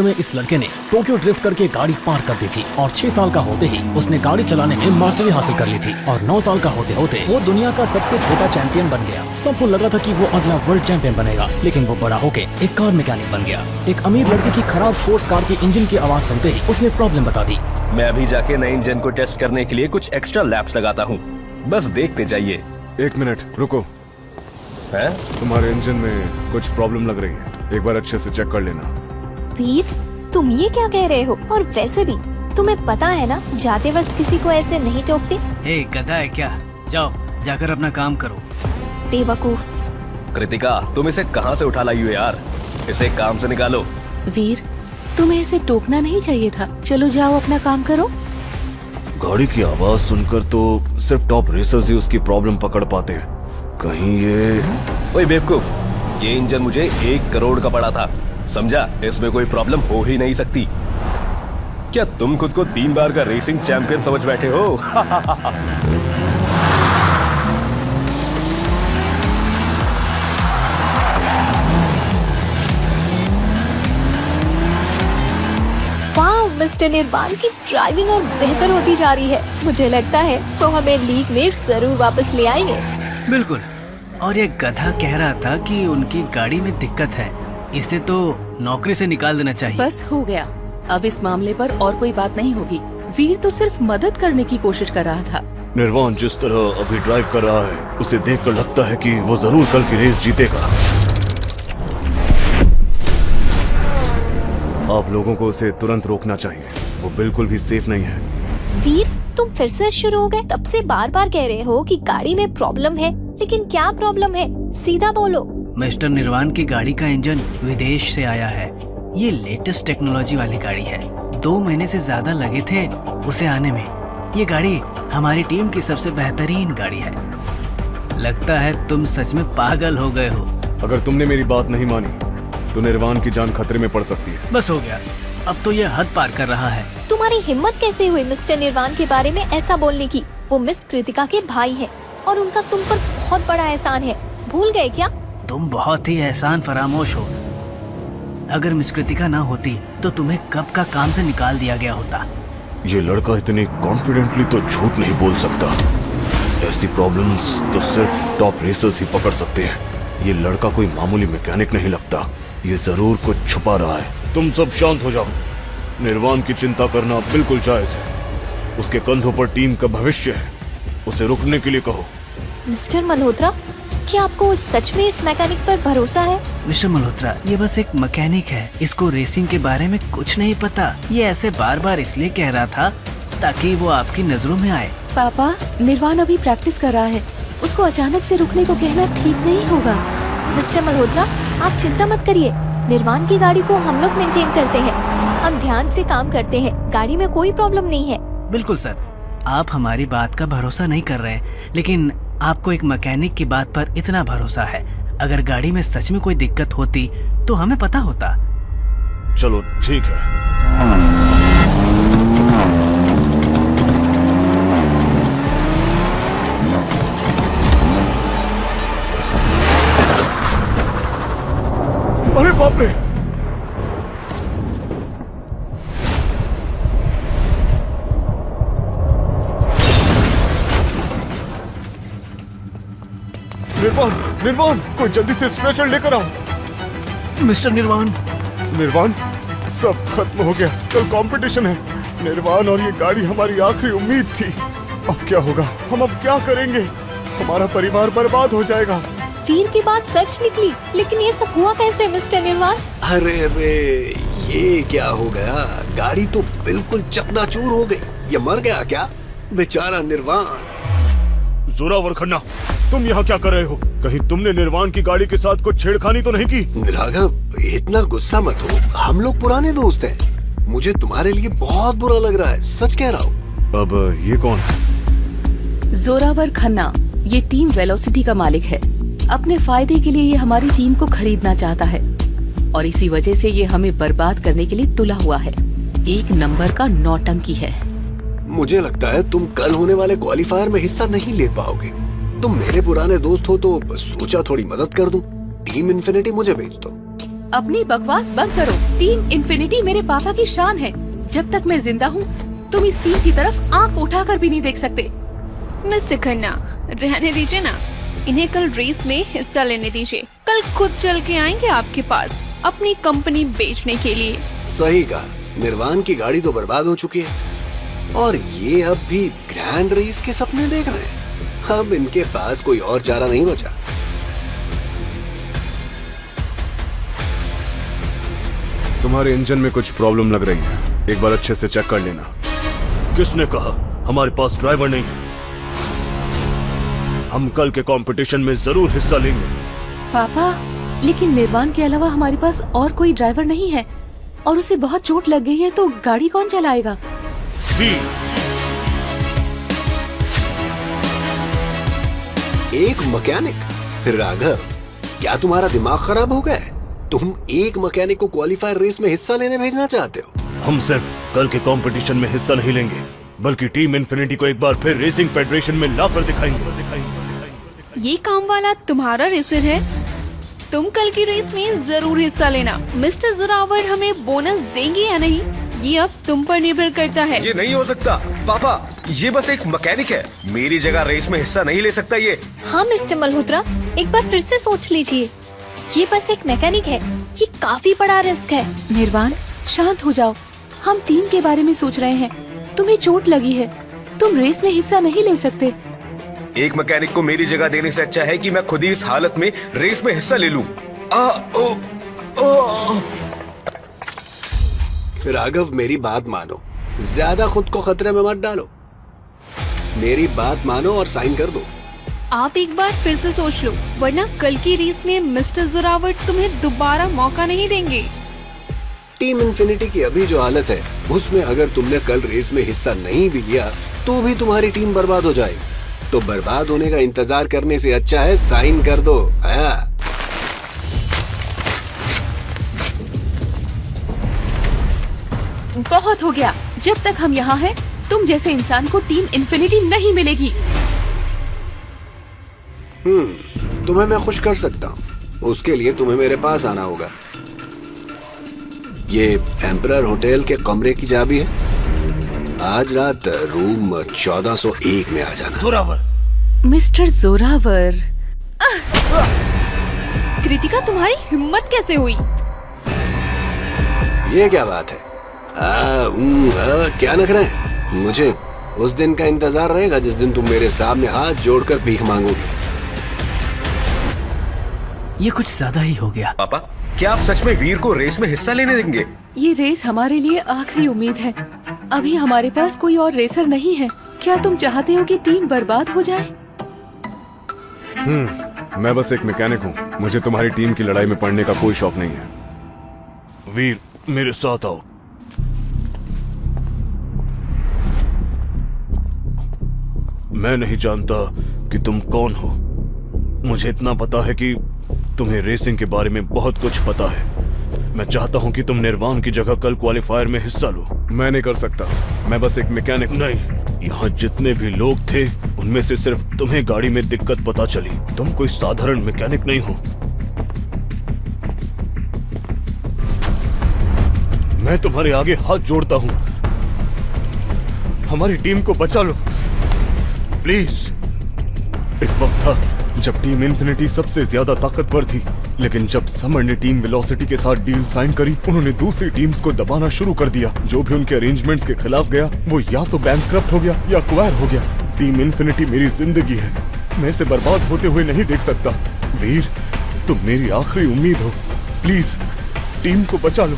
में इस लड़के ने टोक्यो ड्रिफ्ट करके गाड़ी पार कर दी थी और 6 साल का होते ही उसने गाड़ी चलाने में मास्टरी हासिल कर ली थी और 9 साल का होते होते वो दुनिया का सबसे छोटा चैंपियन बन गया। सबको लगा था कि वो अगला वर्ल्ड चैंपियन बनेगा, लेकिन वो बड़ा होके एक कार मैकेनिक बन गया। एक अमीर लड़के की खराब स्पोर्ट्स कार की इंजन की आवाज सुनते ही उसने प्रॉब्लम बता दी। मैं अभी जाके नए इंजन को टेस्ट करने के लिए कुछ एक्स्ट्रा लैप्स लगाता हूँ, बस देखते जाइए। 1 मिनट रुको, हैं? तुम्हारे इंजन में कुछ प्रॉब्लम लग रही है, एक बार अच्छे से चेक कर लेना। वीर, तुम ये क्या कह रहे हो? और वैसे भी तुम्हें पता है ना, जाते वक्त किसी को ऐसे नहीं टोकते। ए, गधा है क्या? जाओ जाकर अपना काम करो। बेवकूफ। कृतिका, तुम इसे कहाँ से उठा लाई हो यार? इसे काम से निकालो। वीर, तुम्हें ऐसे टोकना नहीं चाहिए था। चलो जाओ अपना काम करो। गाड़ी की आवाज सुनकर तो सिर्फ टॉप रेसर्स ही उसकी प्रॉब्लम पकड़ पाते हैं। कहीं ये ओए बेवकूफ, ये इंजन मुझे 1 करोड़ का पड़ा था, समझा? इसमें कोई प्रॉब्लम हो ही नहीं सकती। क्या तुम खुद को 3 बार का रेसिंग चैंपियन समझ बैठे हो? वाह, मिस्टर निर्वाण की ड्राइविंग और बेहतर होती जा रही है। मुझे लगता है वो हमें लीग में जरूर वापस ले आएंगे। बिल्कुल। और ये गधा कह रहा था कि उनकी गाड़ी में दिक्कत है, इसे तो नौकरी से निकाल देना चाहिए। बस हो गया, अब इस मामले पर और कोई बात नहीं होगी। वीर तो सिर्फ मदद करने की कोशिश कर रहा था। निर्वाण जिस तरह अभी ड्राइव कर रहा है, उसे देखकर लगता है कि वो जरूर कल की रेस जीतेगा। आप लोगों को उसे तुरंत रोकना चाहिए, वो बिल्कुल भी सेफ नहीं है। वीर, तुम फिर से शुरू हो गए। तब से बार बार कह रहे हो कि गाड़ी में प्रॉब्लम है, लेकिन क्या प्रॉब्लम है? सीधा बोलो। मिस्टर निर्वाण की गाड़ी का इंजन विदेश से आया है। ये लेटेस्ट टेक्नोलॉजी वाली गाड़ी है। 2 महीने से ज्यादा लगे थे उसे आने में। ये गाड़ी हमारी टीम की सबसे बेहतरीन गाड़ी है। लगता है तुम सच में पागल हो गए हो। अगर तुमने मेरी बात नहीं मानी तो निर्वाण की जान खतरे में पड़ सकती है। बस हो गया, अब तो ये हद पार कर रहा है। तुम्हारी हिम्मत कैसे हुई मिस्टर निर्वाण के बारे में ऐसा बोलने की? वो मिस कृतिका के भाई हैं और उनका तुम पर बहुत बड़ा एहसान है। भूल गए क्या? तुम बहुत ही एहसान फरामोश हो। अगर मिस कृतिका ना होती तो तुम्हें कब का काम से निकाल दिया गया होता। ये लड़का इतनी कॉन्फिडेंटली तो झूठ नहीं बोल सकता। ऐसी प्रॉब्लम्स तो सिर्फ टॉप रेसर्स ही पकड़ सकते हैं। ये लड़का कोई मामूली मैकेनिक नहीं लगता, ये जरूर कुछ छुपा रहा है। तुम सब शांत हो जाओ। निर्वाण की चिंता करना बिल्कुल जायज है। उसके कंधों पर टीम का भविष्य है, उसे रुकने के लिए कहो। मिस्टर मल्होत्रा, क्या आपको सच में इस मैकेनिक पर भरोसा है? मिस्टर मल्होत्रा, ये बस एक मैकेनिक है, इसको रेसिंग के बारे में कुछ नहीं पता। ये ऐसे बार बार इसलिए कह रहा था ताकि वो आपकी नजरों में आए। पापा, निर्वाण अभी प्रैक्टिस कर रहा है, उसको अचानक से रुकने को कहना ठीक नहीं होगा। मिस्टर मल्होत्रा, आप चिंता मत करिए। निर्वाण की गाड़ी को हम लोग मेंटेन करते हैं। हम ध्यान से काम करते हैं, गाड़ी में कोई प्रॉब्लम नहीं है। बिल्कुल सर, आप हमारी बात का भरोसा नहीं कर रहे हैं, लेकिन आपको एक मैकेनिक की बात पर इतना भरोसा है। अगर गाड़ी में सच में कोई दिक्कत होती तो हमें पता होता। चलो ठीक है। अरे बाप रे! निर्वाण, निर्वाण, कोई जल्दी से स्ट्रेचर लेकर आओ। मिस्टर निर्वाण, निर्वाण, सब खत्म हो गया। कल कंपटीशन है। निर्वाण और ये गाड़ी हमारी आखिरी उम्मीद थी। अब क्या होगा? हम अब क्या करेंगे? हमारा परिवार बर्बाद हो जाएगा। वीर की बात सच निकली, लेकिन ये सब हुआ कैसे मिस्टर निर्वाण? अरे ये क्या हो गया? गाड़ी तो बिल्कुल चकनाचूर हो गई। ये मर गया क्या? बेचारा निर्वाण। जोरावर खन्ना, तुम यहाँ क्या कर रहे हो? कहीं तुमने निर्वाण की गाड़ी के साथ कुछ छेड़खानी तो नहीं की? राघव, इतना गुस्सा मत हो, हम लोग पुराने दोस्त हैं। मुझे तुम्हारे लिए बहुत बुरा लग रहा है, सच कह रहा हूँ। अब ये कौन है? जोरावर खन्ना, ये टीम वेलोसिटी का मालिक है। अपने फायदे के लिए ये हमारी टीम को खरीदना चाहता है और इसी वजह से ये हमें बर्बाद करने के लिए तुला हुआ है। 1 नंबर का नौटंकी है। मुझे लगता है तुम कल होने वाले क्वालीफायर में हिस्सा नहीं ले पाओगे। तुम मेरे पुराने दोस्त हो तो सोचा थोड़ी मदद कर दूं। टीम इन्फिनिटी मुझे भेज दो। अपनी बकवास बंद करो। टीम इन्फिनिटी मेरे पापा की शान है। जब तक मैं जिंदा हूँ तुम इस टीम की तरफ आंख उठाकर भी नहीं देख सकते। मिस्टर खन्ना, रहने दीजिए ना, इन्हें कल रेस में हिस्सा लेने दीजिए। कल खुद चल के आएंगे आपके पास अपनी कंपनी बेचने के लिए। सही कहा, निर्वाण की गाड़ी तो बर्बाद हो चुकी है और ये अब भी ग्रैंड रेस के सपने देख रहे हैं। अब इनके पास कोई और चारा नहीं बचा। तुम्हारे इंजन में कुछ प्रॉब्लम लग रही है, एक बार अच्छे से चेक कर लेना। किसने कहा हमारे पास ड्राइवर नहीं है? हम कल के कंपटीशन में जरूर हिस्सा लेंगे। पापा, लेकिन निर्वाण के अलावा हमारे पास और कोई ड्राइवर नहीं है और उसे बहुत चोट लग गई है, तो गाड़ी कौन चलाएगा? एक मैकेनिक? राघव, क्या तुम्हारा दिमाग खराब हो गया है? तुम एक मैकेनिक को क्वालिफायर रेस में हिस्सा लेने भेजना चाहते हो? हम सिर्फ कल के कंपटीशन में हिस्सा नहीं लेंगे, बल्कि टीम इन्फिनिटी को एक बार फिर रेसिंग फेडरेशन में लाकर दिखाएंगे। ये काम वाला तुम्हारा रेसर है, तुम कल की रेस में जरूर हिस्सा लेना। मिस्टर जोरावर हमें बोनस देंगे या नहीं, ये अब तुम पर निर्भर करता है। ये नहीं हो सकता पापा, ये बस एक मैकेनिक है, मेरी जगह रेस में हिस्सा नहीं ले सकता ये। हाँ मिस्टर मल्होत्रा, एक बार फिर से सोच लीजिए, ये बस एक मैकेनिक है, ये काफी बड़ा रिस्क है। निर्वाण, शांत हो जाओ। हम टीम के बारे में सोच रहे हैं। तुम्हें चोट लगी है, तुम रेस में हिस्सा नहीं ले सकते। एक मैकेनिक को मेरी जगह देने से अच्छा है कि मैं खुद ही इस हालत में रेस में हिस्सा ले लूं। राघव, मेरी बात मानो, ज्यादा खुद को खतरे में मत डालो। मेरी बात मानो और साइन कर दो। आप एक बार फिर से सोच लो, वरना कल की रेस में मिस्टर जोरावर तुम्हें दोबारा मौका नहीं देंगे। टीम इन्फिनिटी की अभी जो हालत है, उसमें अगर तुमने कल रेस में हिस्सा नहीं भी लिया तो भी तुम्हारी टीम बर्बाद हो जाएगी। तो बर्बाद होने का इंतजार करने से अच्छा है साइन कर दो। बहुत हो गया। जब तक हम यहाँ हैं, तुम जैसे इंसान को टीम इन्फिनिटी नहीं मिलेगी। तुम्हें मैं खुश कर सकता हूँ, उसके लिए तुम्हें मेरे पास आना होगा। ये एम्परर होटल के कमरे की चाबी है। आज रात रूम 1401 में आ जाना। जोरावर, मिस्टर जोरावर। कृतिका, तुम्हारी हिम्मत कैसे हुई? ये क्या बात है? क्या नख रहे हैं? मुझे उस दिन का इंतजार रहेगा जिस दिन तुम मेरे सामने हाथ जोड़कर भीख मांगोगे। ये कुछ ज्यादा ही हो गया। पापा, क्या आप सच में वीर को रेस में हिस्सा लेने देंगे? ये रेस हमारे लिए आखिरी उम्मीद है। अभी हमारे पास कोई और रेसर नहीं है। क्या तुम चाहते हो कि टीम बर्बाद हो जाए? मैं बस एक मैकेनिक हूँ, मुझे तुम्हारी टीम की लड़ाई में पड़ने का कोई शौक नहीं है। वीर, मेरे साथ आओ। मैं नहीं जानता कि तुम कौन हो। मुझे इतना पता है कि तुम्हें रेसिंग के बारे में बहुत कुछ पता है। मैं चाहता हूं कि तुम निर्वाण की जगह कल क्वालिफायर में हिस्सा लो। मैं नहीं कर सकता, मैं बस एक मैकेनिक। नहीं, यहाँ जितने भी लोग थे उनमें से सिर्फ तुम्हें गाड़ी में दिक्कत पता चली। तुम कोई साधारण मैकेनिक नहीं हो। मैं तुम्हारे आगे हाथ जोड़ता हूं, हमारी टीम को बचा लो प्लीज। एक वक्त था जब टीम इन्फिनिटी सबसे ज्यादा ताकतवर थी, लेकिन जब समर ने टीम वेलोसिटी के साथ डील साइन करी, उन्होंने दूसरी टीम्स को दबाना शुरू कर दिया। जो भी उनके अरेंजमेंट्स के खिलाफ गया वो या तो बैंकक्रप्ट हो गया या एक्वायर हो गया। टीम इन्फिनिटी मेरी जिंदगी है, मैं इसे बर्बाद होते हुए नहीं देख सकता। वीर, तुम मेरी आखिरी उम्मीद हो, प्लीज टीम को बचा लो।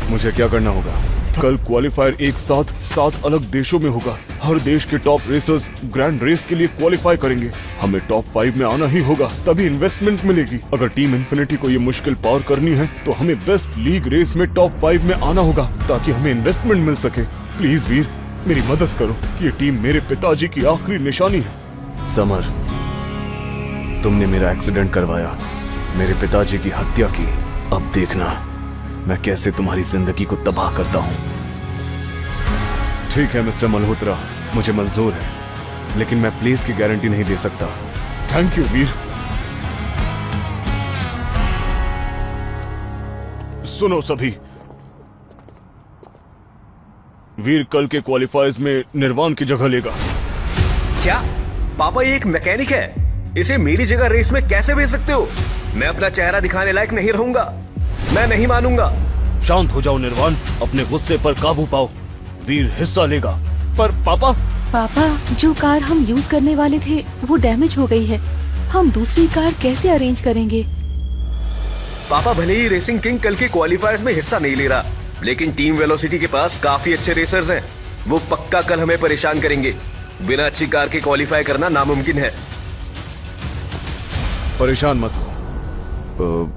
मुझे क्या करना होगा? कल क्वालिफायर एक साथ 7 अलग देशों में होगा। हर देश के टॉप रेसर्स ग्रैंड रेस के लिए क्वालिफाई करेंगे। हमें टॉप 5 में आना ही होगा, तभी इन्वेस्टमेंट मिलेगी। अगर टीम इन्फिनिटी को ये मुश्किल पार करनी है तो हमें बेस्ट लीग रेस में टॉप 5 में आना होगा, ताकि हमें इन्वेस्टमेंट मिल सके। प्लीज वीर, मेरी मदद करो। ये टीम मेरे पिताजी की आखिरी निशानी है। समर, तुमने मेरा एक्सीडेंट करवाया, मेरे पिताजी की हत्या की। अब देखना मैं कैसे तुम्हारी जिंदगी को तबाह करता हूँ। ठीक है मिस्टर मल्होत्रा, मुझे मंजूर है, लेकिन मैं प्लेस की गारंटी नहीं दे सकता। थैंक यू वीर। सुनो सभी, वीर कल के क्वालिफायर्स में निर्वाण की जगह लेगा। क्या पापा ये एक मैकेनिक है? इसे मेरी जगह रेस में कैसे भेज सकते हो? मैं अपना चेहरा दिखाने लायक नहीं रहूंगा। मैं नहीं मानूंगा। शांत हो जाओ निर्वाण, अपने गुस्से पर काबू पाओ। वीर हिस्सा लेगा। पर पापा जो कार हम यूज करने वाले थे वो डैमेज हो गई है। हम दूसरी कार कैसे अरेंज करेंगे? पापा भले ही रेसिंग किंग कल के क्वालिफायर्स में हिस्सा नहीं ले रहा, लेकिन टीम वेलोसिटी के पास काफी अच्छे रेसर्स हैं। वो पक्का कल हमें परेशान करेंगे। बिना अच्छी कार के क्वालिफाई करना नामुमकिन है। परेशान मत हो,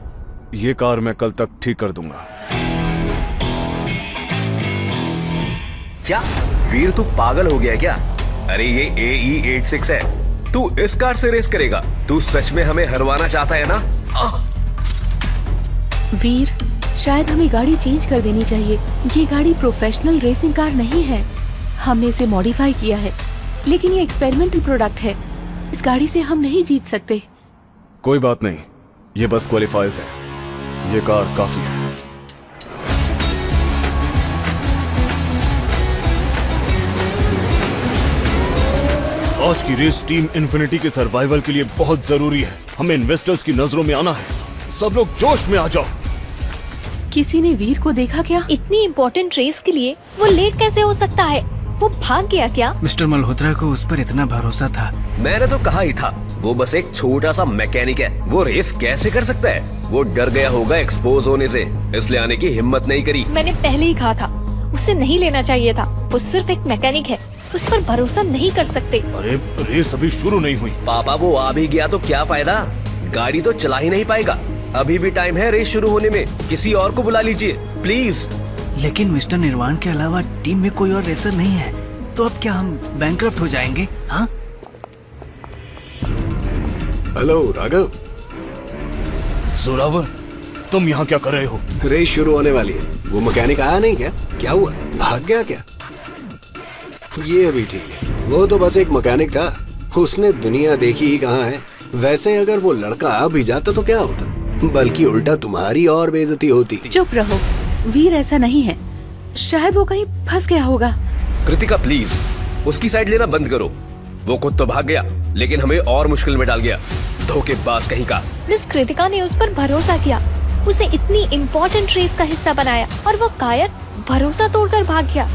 ये कार मैं कल तक ठीक कर दूंगा। क्या वीर तू पागल हो गया क्या? अरे ये AE86 है। तू इस कार से रेस करेगा? तू सच में हमें हरवाना चाहता है ना? वीर, शायद हमें गाड़ी चेंज कर देनी चाहिए। ये गाड़ी प्रोफेशनल रेसिंग कार नहीं है। हमने इसे मॉडिफाई किया है, लेकिन ये एक्सपेरिमेंटल प्रोडक्ट है। इस गाड़ी से हम नहीं जीत सकते। कोई बात नहीं, ये बस क्वालिफायर्स है। ये कार काफी है। आज की रेस टीम इन्फिनिटी के सर्वाइवल के लिए बहुत जरूरी है। हमें इन्वेस्टर्स की नजरों में आना है। सब लोग जोश में आ जाओ। किसी ने वीर को देखा क्या? इतनी इम्पोर्टेंट रेस के लिए वो लेट कैसे हो सकता है? वो भाग गया क्या? मिस्टर मल्होत्रा को उस पर इतना भरोसा था। मैंने तो कहा ही था, वो बस एक छोटा सा मैकेनिक है। वो रेस कैसे कर सकता है? वो डर गया होगा एक्सपोज होने से, इसलिए आने की हिम्मत नहीं करी। मैंने पहले ही कहा था, उसे नहीं लेना चाहिए था। वो सिर्फ एक मैकेनिक है, उस पर भरोसा नहीं कर सकते। अरे रेस अभी शुरू नहीं हुई। पापा वो आ भी गया तो क्या फायदा? गाड़ी तो चला ही नहीं पाएगा। अभी भी टाइम है रेस शुरू होने में। किसी और को बुला लीजिए प्लीज। लेकिन मिस्टर निर्वाण के अलावा टीम में कोई और रेसर नहीं है, तो अब क्या हम बैंकरप्ट हो जाएंगे? हाँ? हेलो राघव। जोरावर, तुम यहाँ क्या कर रहे हो? रेस शुरू होने वाली है। वो मैकेनिक आया नहीं क्या? क्या हुआ, भाग गया क्या? ये भी ठीक है, वो तो बस एक मैकेनिक था। उसने दुनिया देखी ही कहाँ है। वैसे अगर वो लड़का आ भी जाता तो क्या होता, बल्कि उल्टा तुम्हारी और बेइज्जती होती। चुप रहो, वीर ऐसा नहीं है। शायद वो कहीं फंस गया होगा। कृतिका प्लीज उसकी साइड लेना बंद करो। वो खुद तो भाग गया, लेकिन हमें और मुश्किल में डाल गया। धोखेबाज कहीं का। मिस कृतिका ने उस पर भरोसा किया, उसे इतनी इम्पोर्टेंट रेस का हिस्सा बनाया, और वो कायर भरोसा तोड़कर भाग गया।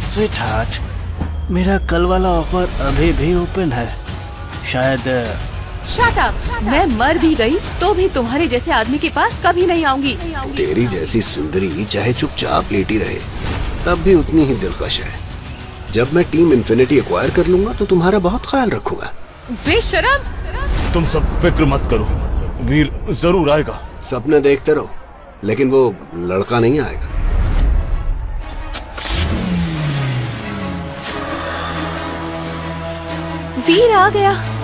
स्वीटहार्ट, मेरा कल वाला ऑफर अभी भी ओपन है। शायद शट अप! मैं मर भी गई तो भी तुम्हारे जैसे आदमी के पास कभी नहीं आऊंगी। तेरी जैसी सुंदरी चाहे चुपचाप लेटी रहे, तब भी उतनी ही दिलकश है। जब मैं टीम इन्फिनिटी एक्वायर कर लूंगा तो तुम्हारा बहुत ख्याल रखूंगा। बेशरम! तुम सब फिक्र मत करो, वीर जरूर आएगा। सपने देखते रहो, लेकिन वो लड़का नहीं आएगा। वीर आ गया।